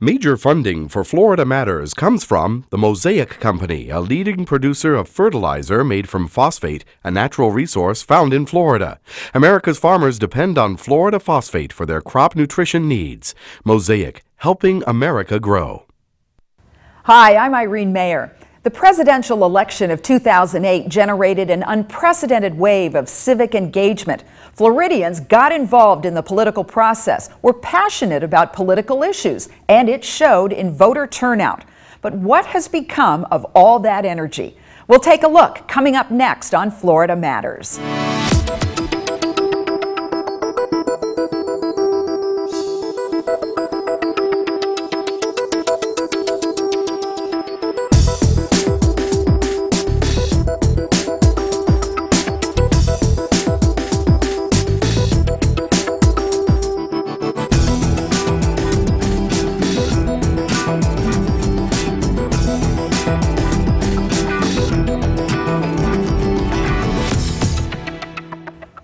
Major funding for Florida Matters comes from the Mosaic Company, a leading producer of fertilizer made from phosphate, a natural resource found in Florida. America's farmers depend on Florida phosphate for their crop nutrition needs. Mosaic, helping America grow. Hi, I'm Irene Mayer. The presidential election of 2008 generated an unprecedented wave of civic engagement. Floridians got involved in the political process, were passionate about political issues, and it showed in voter turnout. But what has become of all that energy? We'll take a look coming up next on Florida Matters.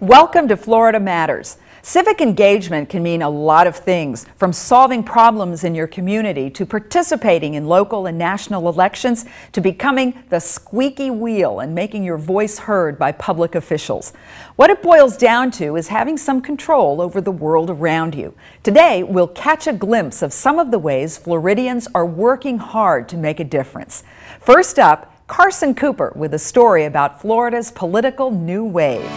Welcome to Florida Matters. Civic engagement can mean a lot of things, from solving problems in your community to participating in local and national elections to becoming the squeaky wheel and making your voice heard by public officials. What it boils down to is having some control over the world around you. Today, we'll catch a glimpse of some of the ways Floridians are working hard to make a difference. First up, Carson Cooper with a story about Florida's political new wave.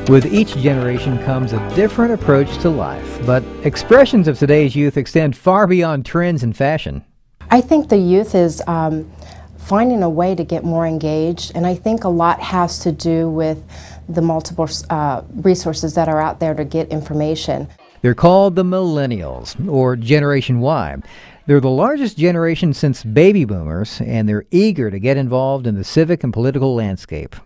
With each generation comes a different approach to life, but expressions of today's youth extend far beyond trends and fashion. I think the youth is finding a way to get more engaged, and I think a lot has to do with the multiple resources that are out there to get information. They're called the Millennials, or Generation Y. They're the largest generation since baby boomers, and they're eager to get involved in the civic and political landscape.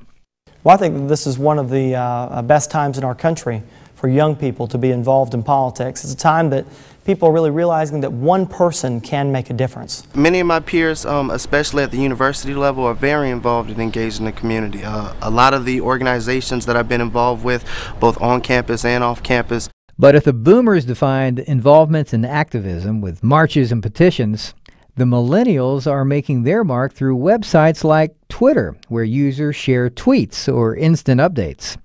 Well, I think that this is one of the best times in our country for young people to be involved in politics. It's a time that people are really realizing that one person can make a difference. Many of my peers, especially at the university level, are very involved and engaged in the community. A lot of the organizations that I've been involved with, both on campus and off campus. But if the boomers defined involvement and activism with marches and petitions, the millennials are making their mark through websites like Twitter, where users share tweets or instant updates.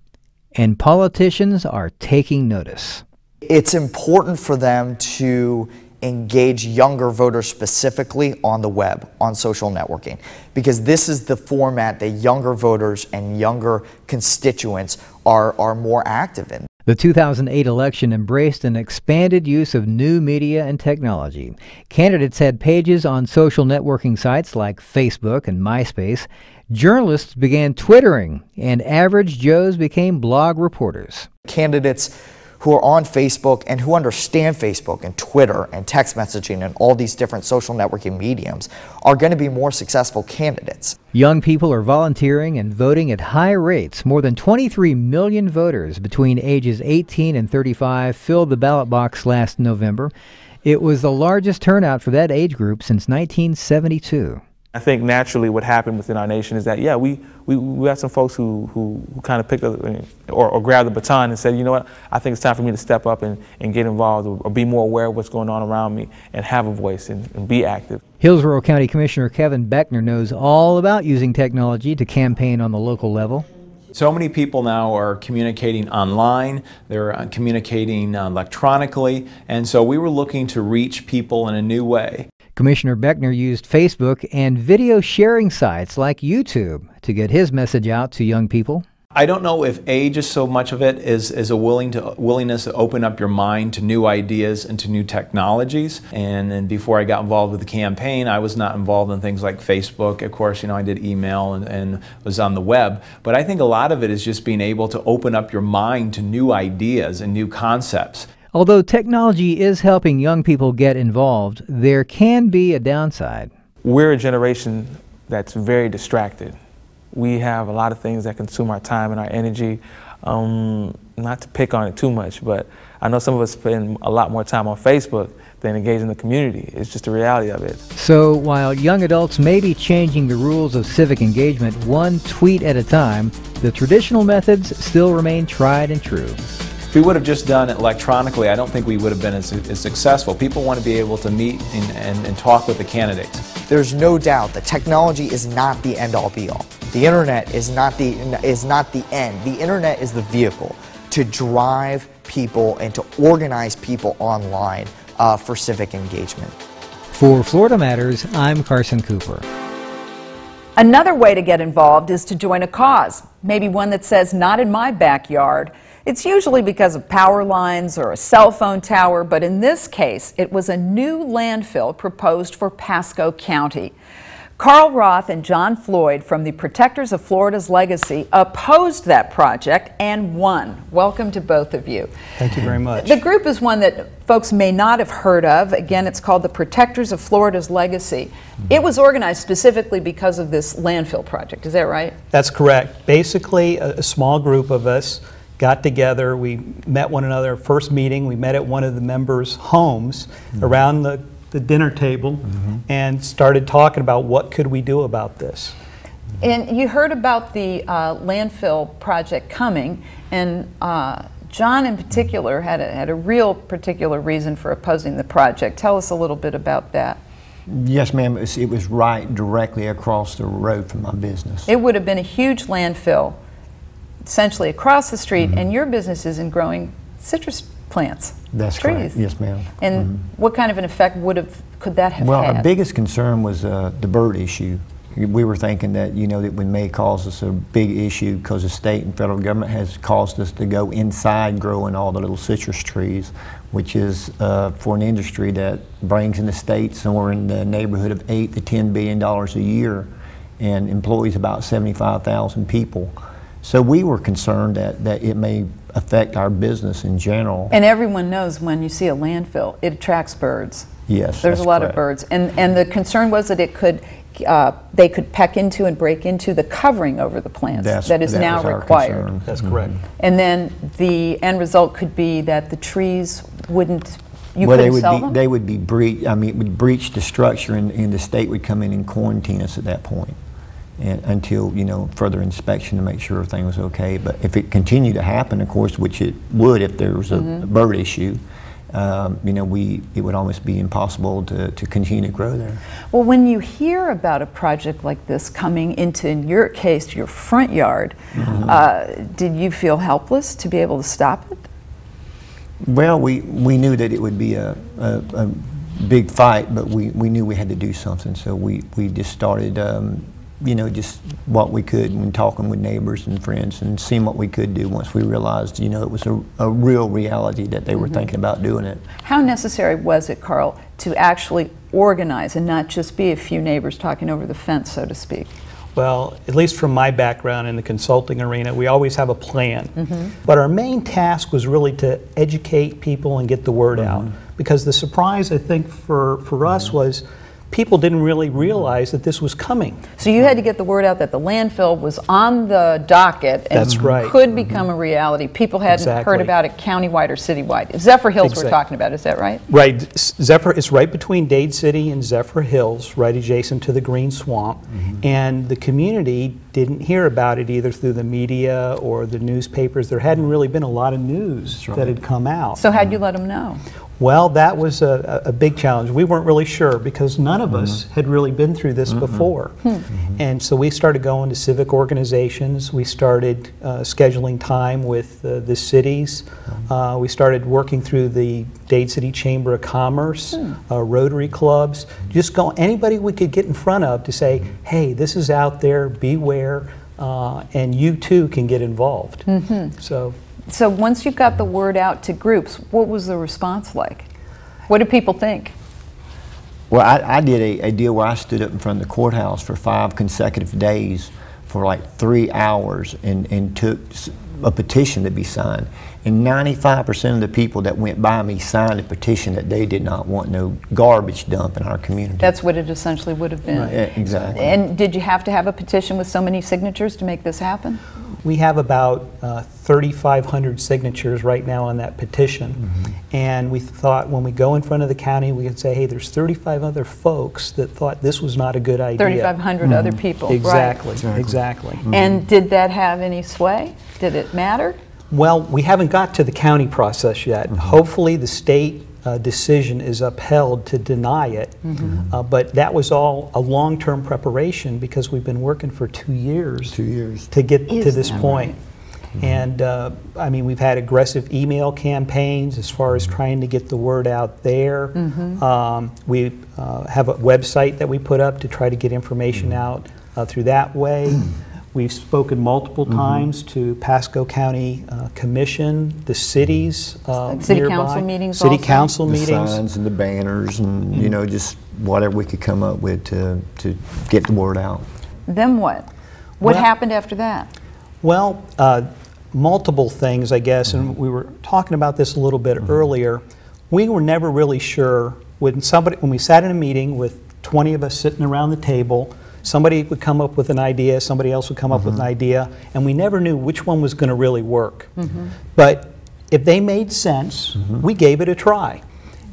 And politicians are taking notice. It's important for them to engage younger voters specifically on the web, on social networking, because this is the format that younger voters and younger constituents are more active in. The 2008 election embraced an expanded use of new media and technology. Candidates had pages on social networking sites like Facebook and MySpace. Journalists began Twittering, and average Joes became blog reporters. Candidates who are on Facebook and who understand Facebook and Twitter and text messaging and all these different social networking mediums are going to be more successful candidates. Young people are volunteering and voting at high rates. More than 23 million voters between ages 18 and 35 filled the ballot box last November. It was the largest turnout for that age group since 1972. I think naturally what happened within our nation is that, yeah, we have some folks who kind of picked up or grabbed the baton and said, you know what, I think it's time for me to step up and get involved or be more aware of what's going on around me and have a voice and be active. Hillsborough County Commissioner Kevin Beckner knows all about using technology to campaign on the local level. So many people now are communicating online, they're communicating electronically, and so we were looking to reach people in a new way. Commissioner Beckner used Facebook and video sharing sites like YouTube to get his message out to young people. I don't know if age is so much of it as a willingness to open up your mind to new ideas and to new technologies. And before I got involved with the campaign, I was not involved in things like Facebook. Of course, I did email and was on the web. But I think a lot of it is just being able to open up your mind to new ideas and new concepts. Although technology is helping young people get involved, there can be a downside. We're a generation that's very distracted. We have a lot of things that consume our time and our energy. Not to pick on it too much, but I know some of us spend a lot more time on Facebook than engage in the community. It's just the reality of it. So while young adults may be changing the rules of civic engagement one tweet at a time, the traditional methods still remain tried and true. If we would have just done it electronically, I don't think we would have been as successful. People want to be able to meet and talk with the candidates. There's no doubt that technology is not the end-all be-all. The internet is not the end. The internet is the vehicle to drive people and to organize people online for civic engagement. For Florida Matters, I'm Carson Cooper. Another way to get involved is to join a cause, maybe one that says, "Not in my backyard." It's usually because of power lines or a cell phone tower, but in this case, it was a new landfill proposed for Pasco County. Carl Roth and John Floyd from the Protectors of Florida's Legacy opposed that project and won. Welcome to both of you. Thank you very much. The group is one that folks may not have heard of. Again, it's called the Protectors of Florida's Legacy. It was organized specifically because of this landfill project. Is that right? That's correct. Basically, a small group of us got together. We met one another. First meeting, we met at one of the members' homes around the dinner table and started talking about what could we do about this. And you heard about the landfill project coming, and John in particular had a real particular reason for opposing the project. Tell us a little bit about that. Yes, ma'am. It was right directly across the road from my business. It would have been a huge landfill essentially across the street, and your business is in growing citrus plants. That's trees. correct. Yes, ma'am. And what kind of an effect could that have Well, had? our biggest concern was the bird issue. We were thinking that, you know, that we may cause us a big issue because the state and federal government has caused us to go inside growing all the little citrus trees, which is for an industry that brings in the state somewhere in the neighborhood of $8 to $10 billion a year and employs about 75,000 people. So we were concerned that it may affect our business in general. And everyone knows when you see a landfill, it attracts birds. Yes, there's a lot correct. of birds, and the concern was that it could they could peck into and break into the covering over the plants that is now required. That's correct. And then the end result could be that the trees wouldn't. You well, couldn't sell them? They would be breach. I mean, it would breach the structure, and the state would come in and quarantine us at that point. And until, you know, further inspection to make sure everything was okay. But if it continued to happen, of course, which it would if there was a bird issue, you know, it would almost be impossible to continue to grow there. Well, when you hear about a project like this coming into, in your case, your front yard, did you feel helpless to be able to stop it? Well, we knew that it would be a big fight, but we knew we had to do something, so we just started you know, just what we could when talking with neighbors and friends and seeing what we could do once we realized, you know, it was a real reality that they were thinking about doing it. How necessary was it, Carl, to actually organize and not just be a few neighbors talking over the fence, so to speak? Well, at least from my background in the consulting arena, we always have a plan. But our main task was really to educate people and get the word out. Because the surprise, I think, for us was people didn't really realize that this was coming. So you had to get the word out that the landfill was on the docket and That's right. could become a reality. People hadn't heard about it countywide or citywide. Zephyr Hills we're talking about, is that right? Right. Zephyr is right between Dade City and Zephyr Hills, right adjacent to the Green Swamp. And the community didn't hear about it either through the media or the newspapers. There hadn't really been a lot of news that had come out. So how'd you let them know? Well, that was a big challenge. We weren't really sure because none of us had really been through this before. And so we started going to civic organizations. We started scheduling time with the cities. We started working through the Dade City Chamber of Commerce, Rotary clubs, just anybody we could get in front of to say, hey, this is out there, beware, and you too can get involved. So once you got the word out to groups, what was the response like? What did people think? Well, I did a deal where I stood up in front of the courthouse for 5 consecutive days for like 3 hours and took a petition to be signed. And 95% of the people that went by me signed a petition that they did not want no garbage dump in our community. That's what it essentially would have been. Right. Exactly. And did you have to have a petition with so many signatures to make this happen? We have about 3,500 signatures right now on that petition. And we thought when we go in front of the county, we could say, hey, there's 35 other folks that thought this was not a good idea. 3,500 other people. Exactly, right. Exactly. And did that have any sway? Did it matter? Well, we haven't got to the county process yet. Hopefully the state decision is upheld to deny it, but that was all a long-term preparation because we've been working for 2 years, to get to this point. And I mean, we've had aggressive email campaigns as far as trying to get the word out there. We have a website that we put up to try to get information out through that way. We've spoken multiple times to Pasco County Commission, the cities City nearby. council meetings City also? council The meetings. signs and the banners and, you know, just whatever we could come up with to get the word out. Then what? What Well- happened after that? Well, multiple things, I guess, and we were talking about this a little bit earlier. We were never really sure when we sat in a meeting with 20 of us sitting around the table, somebody would come up with an idea, somebody else would come up with an idea, and we never knew which one was going to really work. But if they made sense, we gave it a try.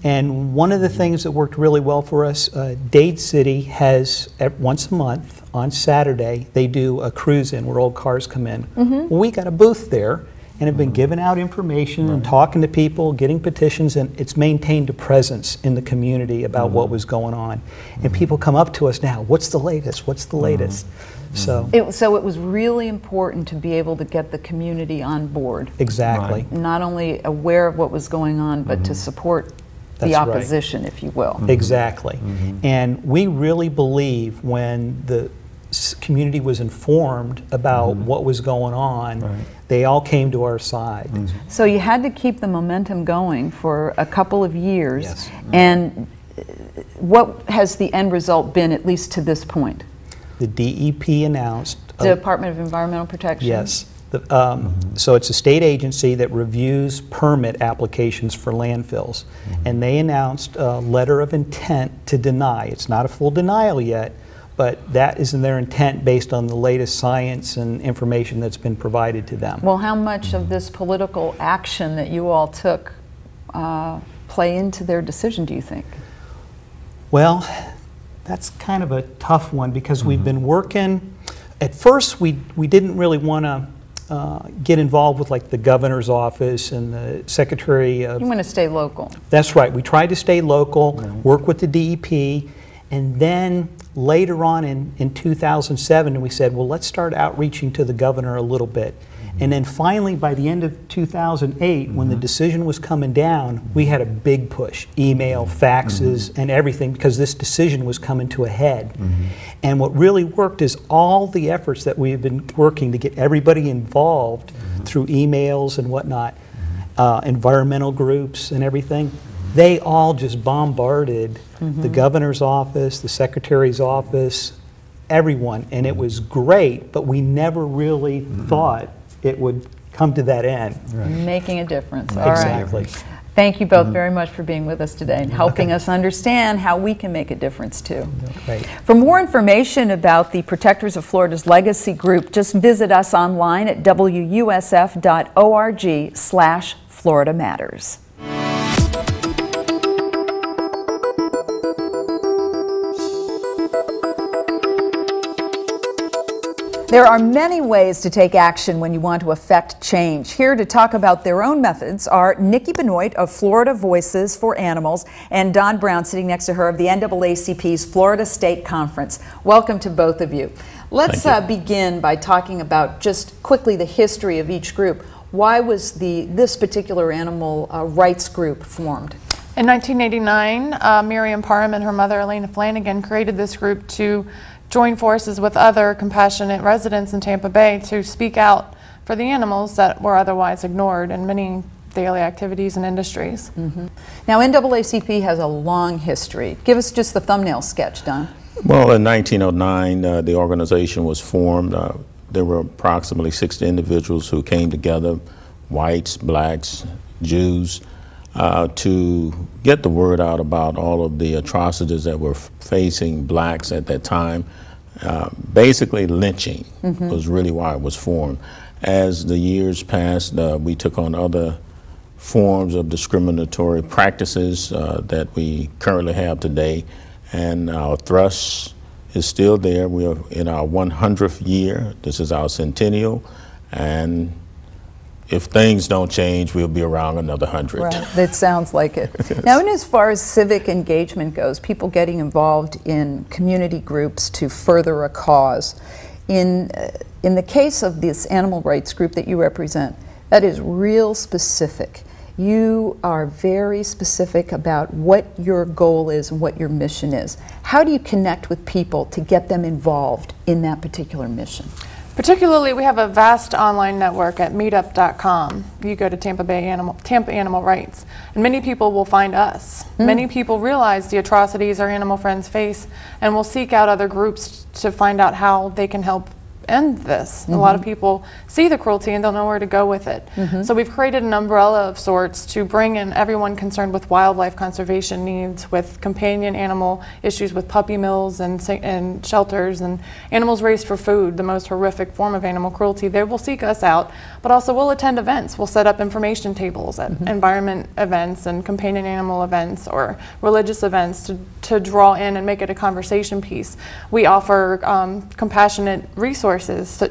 And one of the things that worked really well for us, Dade City has, once a month, on Saturday, they do a cruise-in where old cars come in. Well, we got a booth there and have been giving out information and talking to people, getting petitions, and it's maintained a presence in the community about what was going on. And people come up to us now, what's the latest? What's the latest? So It was really important to be able to get the community on board. exactly. Not only aware of what was going on, but to support the That's right. opposition, if you will. Exactly. And we really believe when the community was informed about what was going on, they all came to our side. So you had to keep the momentum going for a couple of years. Yes. And what has the end result been, at least to this point? The DEP announced. Department of Environmental Protection? Yes. So it's a state agency that reviews permit applications for landfills. And they announced a letter of intent to deny. It's not a full denial yet, but that is in their intent based on the latest science and information that's been provided to them. Well, how much of this political action that you all took play into their decision, do you think? Well, that's kind of a tough one because we've been working. At first, we didn't really want to get involved with like the governor's office and the secretary of... You want to stay local. That's right. We tried to stay local, work with the DEP, and then later on in 2007, we said, well, let's start outreaching to the governor a little bit. And then finally, by the end of 2008, when the decision was coming down, we had a big push, email, faxes, and everything, because this decision was coming to a head. And what really worked is all the efforts that we've been working to get everybody involved through emails and whatnot, environmental groups and everything, they all just bombarded the governor's office, the secretary's office, everyone, and it was great, but we never really thought it would come to that end. Making a difference. All right. Exactly. Thank you both very much for being with us today and helping us understand how we can make a difference too. Great. For more information about the Protectors of Florida's Legacy Group, just visit us online at wusf.org/Florida Matters. There are many ways to take action when you want to affect change. Here to talk about their own methods are Nikki Benoit of Florida Voices for Animals and Don Brown, sitting next to her, of the NAACP's Florida State Conference. Welcome to both of you. Let's begin by talking about just quickly the history of each group. Why was this particular animal rights group formed? In 1989, Miriam Parham and her mother, Elena Flanagan, created this group to join forces with other compassionate residents in Tampa Bay to speak out for the animals that were otherwise ignored in many daily activities and industries. Now, NAACP has a long history. Give us just the thumbnail sketch, Don. Well, in 1909, the organization was formed. There were approximately 60 individuals who came together, whites, blacks, Jews, to get the word out about all of the atrocities that were facing blacks at that time. Basically, lynching was really why it was formed. As the years passed, we took on other forms of discriminatory practices that we currently have today, and our thrust is still there. We are in our 100th year. This is our centennial, and if things don't change, we'll be around another 100. Right, that sounds like it. Now, and as far as civic engagement goes, people getting involved in community groups to further a cause, in the case of this animal rights group that you represent, that is real specific. You are very specific about what your goal is and what your mission is. How do you connect with people to get them involved in that particular mission? Particularly, we have a vast online network at meetup.com. You go to Tampa Animal Rights, and many people will find us. Many people realize the atrocities our animal friends face and will seek out other groups to find out how they can help end this. A lot of people see the cruelty and don't know where to go with it. So we've created an umbrella of sorts to bring in everyone concerned with wildlife conservation needs, with companion animal issues, with puppy mills and shelters, and animals raised for food, the most horrific form of animal cruelty. They will seek us out, but also we'll attend events. We'll set up information tables at environment events and companion animal events or religious events to draw in and make it a conversation piece. We offer compassionate resources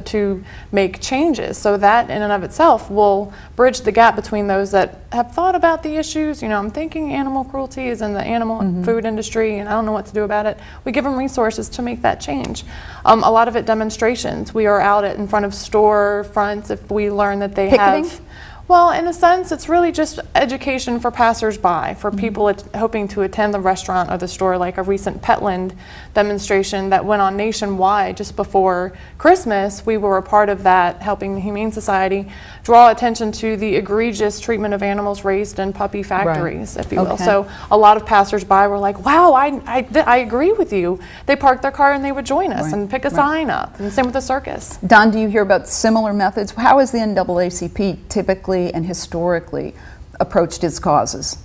to make changes, so that in and of itself will bridge the gap between those that have thought about the issues. You know, I'm thinking animal cruelty is in the animal food industry and I don't know what to do about it. We give them resources to make that change. A lot of it demonstrations. We are out in front of store fronts if we learn that they have. Well, in a sense, it's really just education for passersby, for people hoping to attend the restaurant or the store, like a recent Petland demonstration that went on nationwide just before Christmas. We were a part of that, helping the Humane Society draw attention to the egregious treatment of animals raised in puppy factories, if you will. So a lot of passersby were like, wow, I agree with you. They parked their car and they would join us and pick a sign up, and same with the circus. Don, do you hear about similar methods? How is the NAACP typically and historically approached its causes?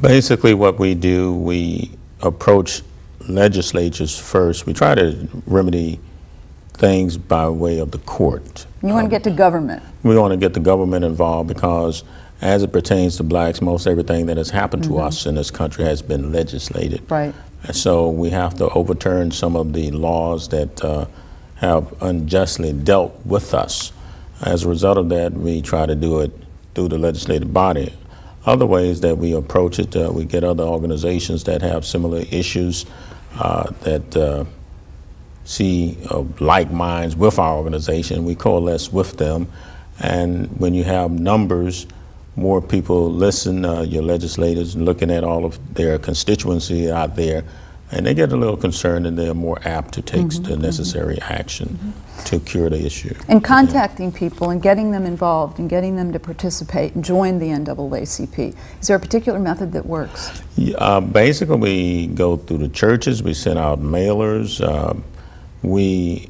Basically what we do, we approach legislatures first. We try to remedy things by way of the court. You want to get to government? We want to get the government involved because as it pertains to blacks, most everything that has happened to us in this country has been legislated. Right. And so we have to overturn some of the laws that have unjustly dealt with us. As a result of that, we try to do it through the legislative body. Other ways that we approach it, we get other organizations that have similar issues that see like minds with our organization. We coalesce with them, and when you have numbers, more people listen, your legislators looking at all of their constituency out there, and they get a little concerned and they're more apt to take the necessary action to cure the issue. And contacting people and getting them involved and getting them to participate and join the NAACP. Is there a particular method that works? Basically, we go through the churches, we send out mailers, we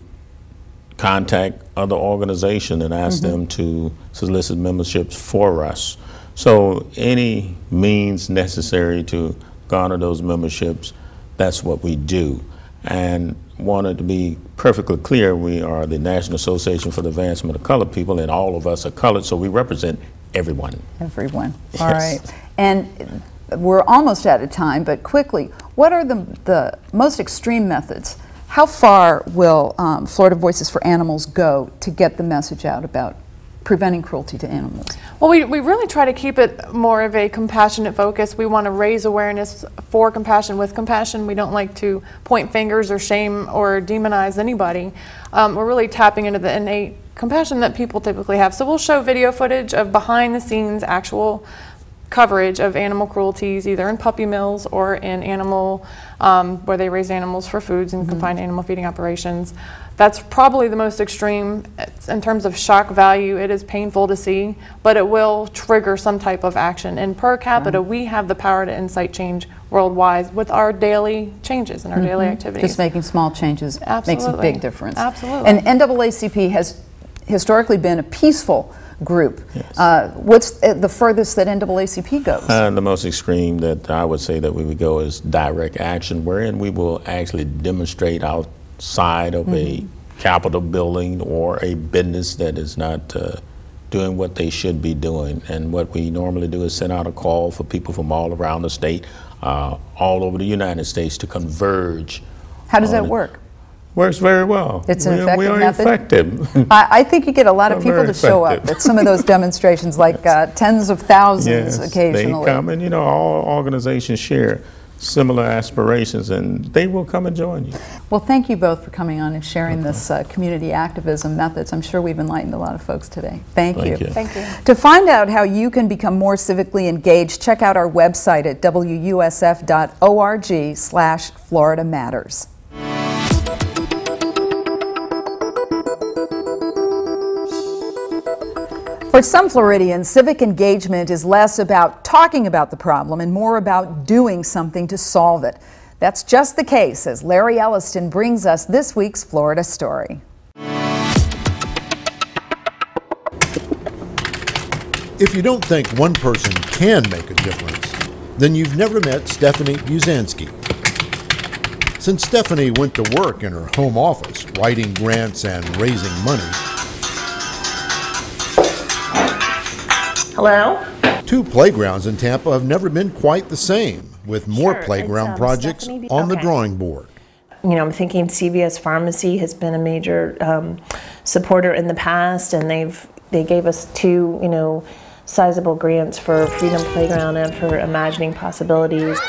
contact other organizations and ask them to solicit memberships for us. So any means necessary to garner those memberships, that's what we do. And wanted to be perfectly clear, we are the National Association for the Advancement of Colored People, and all of us are colored, so we represent everyone. Everyone. All right. And we're almost out of time, but quickly, what are the most extreme methods? How far will Florida Voices for Animals go to get the message out about preventing cruelty to animals? Well, we really try to keep it more of a compassionate focus. We want to raise awareness for compassion with compassion. We don't like to point fingers or shame or demonize anybody. We're really tapping into the innate compassion that people typically have. So we'll show video footage of behind the scenes actual coverage of animal cruelties, either in puppy mills or in animal, where they raise animals for foods and confined animal feeding operations. That's probably the most extreme in terms of shock value. It is painful to see, but it will trigger some type of action. And per capita, we have the power to incite change worldwide with our daily changes and our daily activities. Just making small changes makes a big difference. Absolutely. And NAACP has historically been a peaceful group. Yes. What's the furthest that NAACP goes? The most extreme that I would say that we would go is direct action, wherein we will actually demonstrate outside of a Capitol building or a business that is not doing what they should be doing. And what we normally do is send out a call for people from all around the state, all over the United States, to converge. How does that work? Works very well. It's an effective we are method. Effective. I think you get a lot of people Very to show up effective. at some of those demonstrations, like tens of thousands occasionally. They come, and you know, all organizations share similar aspirations, and they will come and join you. Well, thank you both for coming on and sharing this community activism methods. I'm sure we've enlightened a lot of folks today. Thank you. Thank you. To find out how you can become more civically engaged, check out our website at WUSF.org/Florida Matters. For some Floridians, civic engagement is less about talking about the problem and more about doing something to solve it. That's just the case as Larry Elliston brings us this week's Florida story. If you don't think one person can make a difference, then you've never met Stephanie Buzansky. Since Stephanie went to work in her home office, writing grants and raising money, hello? 2 playgrounds in Tampa have never been quite the same, with more Sure, playground it's, projects Stephanie on the okay. drawing board. You know, I'm thinking CVS Pharmacy has been a major supporter in the past, and they gave us 2, you know, sizable grants for Freedom Playground and for Imagining Possibilities.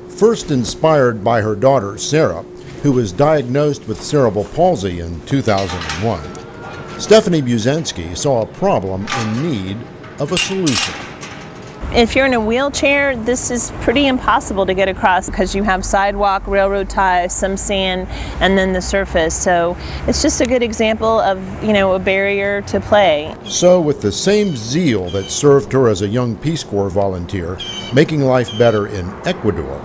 First inspired by her daughter, Sarah, who was diagnosed with cerebral palsy in 2001, Stephanie Buzansky saw a problem in need of a solution. If you're in a wheelchair, this is pretty impossible to get across because you have sidewalk, railroad ties, some sand, and then the surface. So it's just a good example of, you know, a barrier to play. So with the same zeal that served her as a young Peace Corps volunteer, making life better in Ecuador,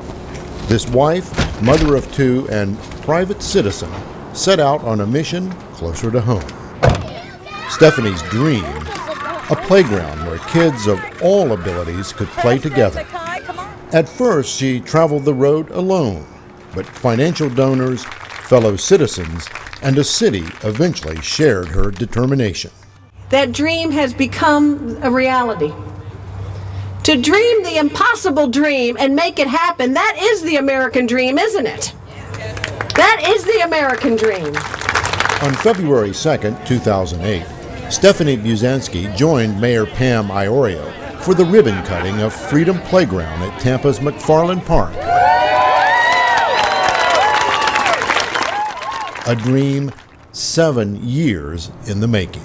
this wife, mother of 2, and private citizen set out on a mission closer to home. Stephanie's dream, a playground where kids of all abilities could play together. At first, she traveled the road alone, but financial donors, fellow citizens, and a city eventually shared her determination. That dream has become a reality. To dream the impossible dream and make it happen, that is the American dream, isn't it? That is the American dream. On February 2nd, 2008, Stephanie Buzansky joined Mayor Pam Iorio for the ribbon cutting of Freedom Playground at Tampa's McFarland Park. A dream 7 years in the making.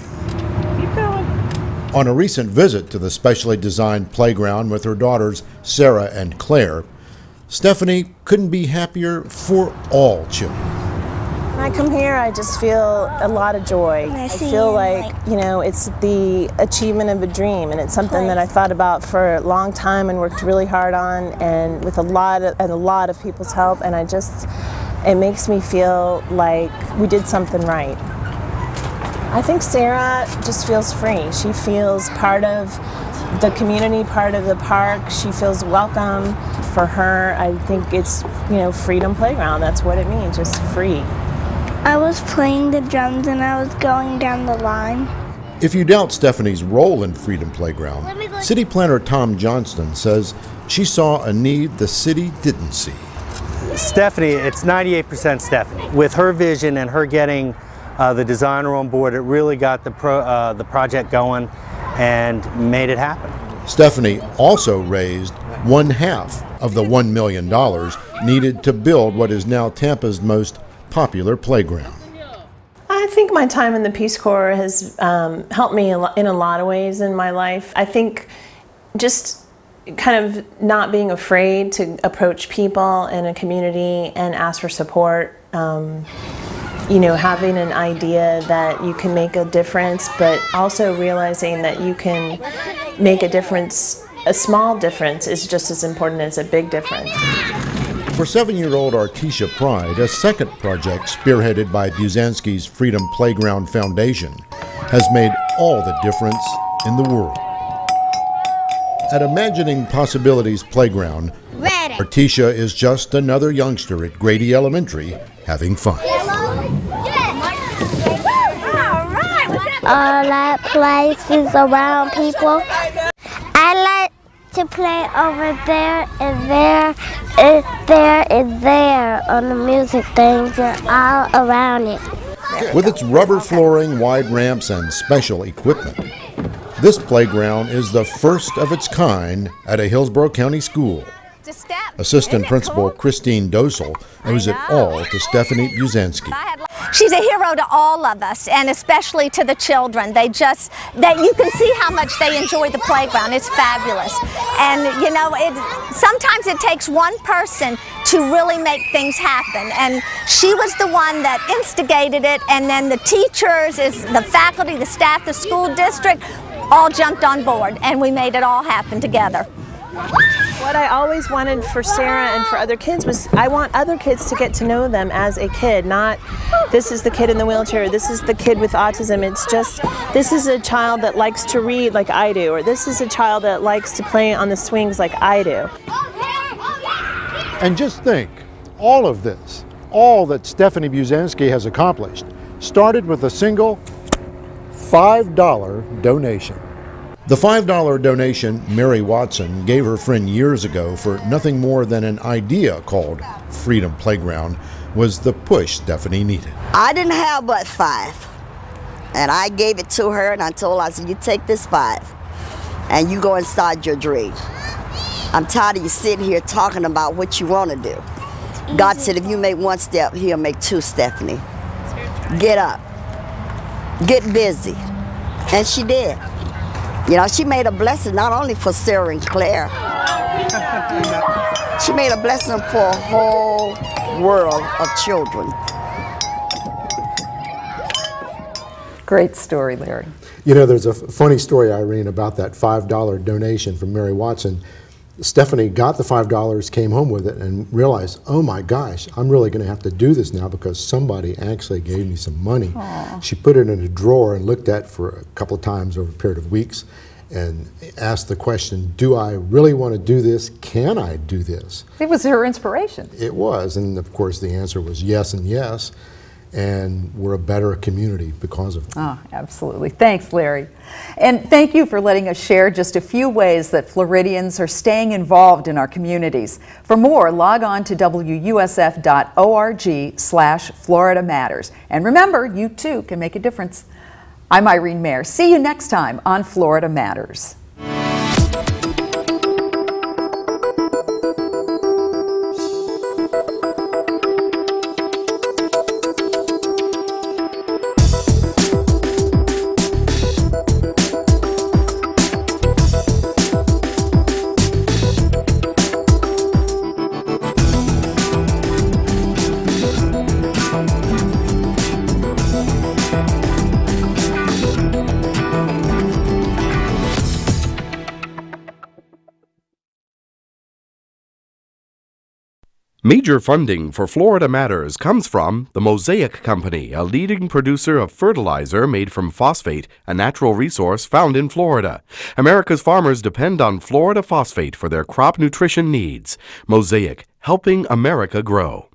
On a recent visit to the specially designed playground with her daughters Sarah and Claire, Stephanie couldn't be happier for all children. When I come here, I just feel a lot of joy. I feel like, you know, it's the achievement of a dream, and it's something that I thought about for a long time and worked really hard on, and with a lot of people's help, and it makes me feel like we did something right. I think Sarah just feels free. She feels part of the community, part of the park. She feels welcome. For her, I think it's, you know, Freedom Playground. That's what it means, just free. I was playing the drums and I was going down the line. If you doubt Stephanie's role in Freedom Playground, City Planner Tom Johnston says she saw a need the city didn't see. Stephanie, it's 98% Stephanie. With her vision and her getting the designer on board, it really got the project going and made it happen. Stephanie also raised 1/2 of the $1 million needed to build what is now Tampa's most popular playground. I think my time in the Peace Corps has helped me in a lot of ways in my life. I think just kind of not being afraid to approach people in a community and ask for support. You know, having an idea that you can make a difference, but also realizing that you can make a difference. A small difference is just as important as a big difference. For 7-year-old Artisha Pride, a second project spearheaded by Buzansky's Freedom Playground Foundation has made all the difference in the world. At Imagining Possibilities Playground, Artisha is just another youngster at Grady Elementary having fun. I like places around people. I like to play over there and there there is there on the music things and all around it. With its rubber flooring, wide ramps, and special equipment, this playground is the first of its kind at a Hillsborough County school. Assistant Principal Christine Dosel owes it all to Stephanie Buzansky. She's a hero to all of us, and especially to the children. You can see how much they enjoy the playground. It's fabulous. And you know, sometimes it takes one person to really make things happen. And she was the one that instigated it, and then the teachers, the faculty, the staff, the school district, all jumped on board, and we made it all happen together. What I always wanted for Sarah and for other kids was I want other kids to get to know them as a kid, not this is the kid in the wheelchair, this is the kid with autism. It's just this is a child that likes to read like I do, or this is a child that likes to play on the swings like I do. And just think, all of this, all that Stephanie Buzansky has accomplished, started with a single $5 donation. The $5 donation Mary Watson gave her friend years ago for nothing more than an idea called Freedom Playground was the push Stephanie needed. I didn't have but $5, and I gave it to her, and I told her, I said, you take this $5 and you go and start your dream. I'm tired of you sitting here talking about what you want to do. God said if you make one step, he'll make two, Stephanie. Get up, get busy, and she did. You know, she made a blessing not only for Sarah and Claire, she made a blessing for a whole world of children. Great story, Larry. You know, there's a funny story, Irene, about that $5 donation from Mary Watson. Stephanie got the $5, came home with it, and realized, oh my gosh, I'm really going to have to do this now because somebody actually gave me some money. Aww. She put it in a drawer and looked at it for a couple of times over a period of weeks and asked the question, do I really want to do this? Can I do this? It was her inspiration. It was, and of course the answer was yes and yes. And we're a better community because of it. Oh, absolutely. Thanks, Larry. And thank you for letting us share just a few ways that Floridians are staying involved in our communities. For more, log on to WUSF.org/Florida Matters. And remember, you too can make a difference. I'm Irene Mayer. See you next time on Florida Matters. Major funding for Florida Matters comes from the Mosaic Company, a leading producer of fertilizer made from phosphate, a natural resource found in Florida. America's farmers depend on Florida phosphate for their crop nutrition needs. Mosaic, helping America grow.